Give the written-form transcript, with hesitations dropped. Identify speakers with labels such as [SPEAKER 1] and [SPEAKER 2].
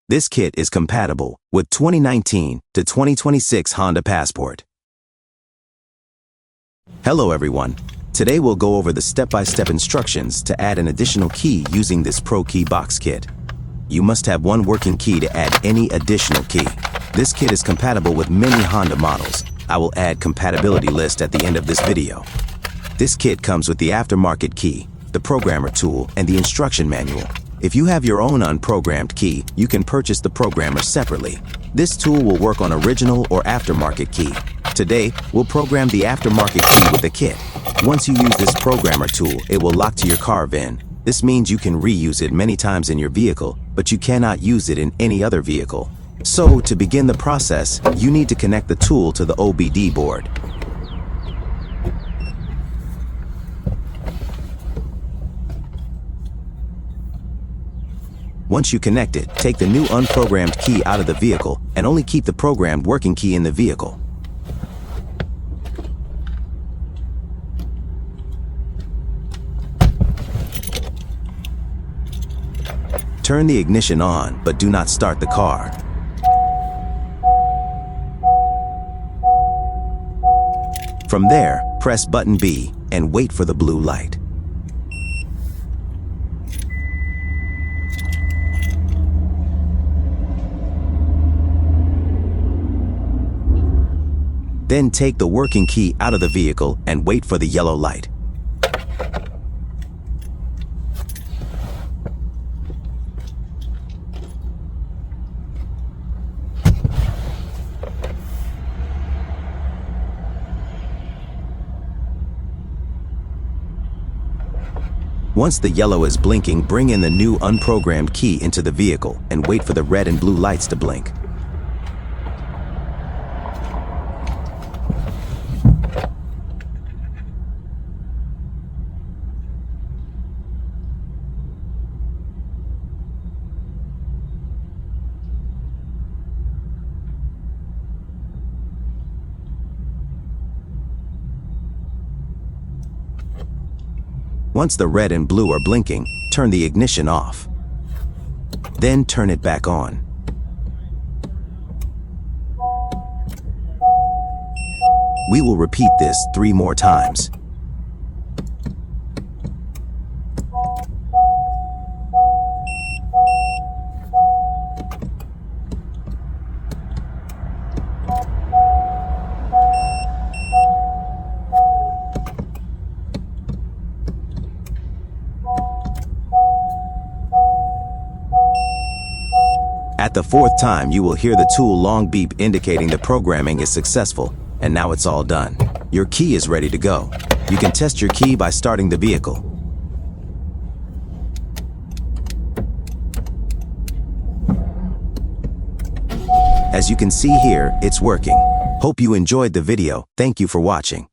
[SPEAKER 1] This kit is compatible with 2019 to 2026 Honda Passport. Hello everyone. Today we'll go over the step-by-step instructions to add an additional key using this ProKeyBox kit. You must have one working key to add any additional key. This kit is compatible with many Honda models. I will add compatibility list at the end of this video. This kit comes with the aftermarket key, the programmer tool, and the instruction manual. If you have your own unprogrammed key, you can purchase the programmer separately. This tool will work on original or aftermarket key. Today, we'll program the aftermarket key with the kit. Once you use this programmer tool, it will lock to your car VIN. This means you can reuse it many times in your vehicle, but you cannot use it in any other vehicle. So, to begin the process, you need to connect the tool to the OBD board. Once you connect it, take the new unprogrammed key out of the vehicle and only keep the programmed working key in the vehicle. Turn the ignition on, but do not start the car. From there, press button B and wait for the blue light. Then take the working key out of the vehicle and wait for the yellow light. Once the yellow is blinking, bring in the new unprogrammed key into the vehicle and wait for the red and blue lights to blink. Once the red and blue are blinking, turn the ignition off. Then turn it back on. We will repeat this 3 more times. At the 4th time, you will hear the tool long beep indicating the programming is successful, and now it's all done. Your key is ready to go. You can test your key by starting the vehicle. As you can see here, it's working. Hope you enjoyed the video. Thank you for watching.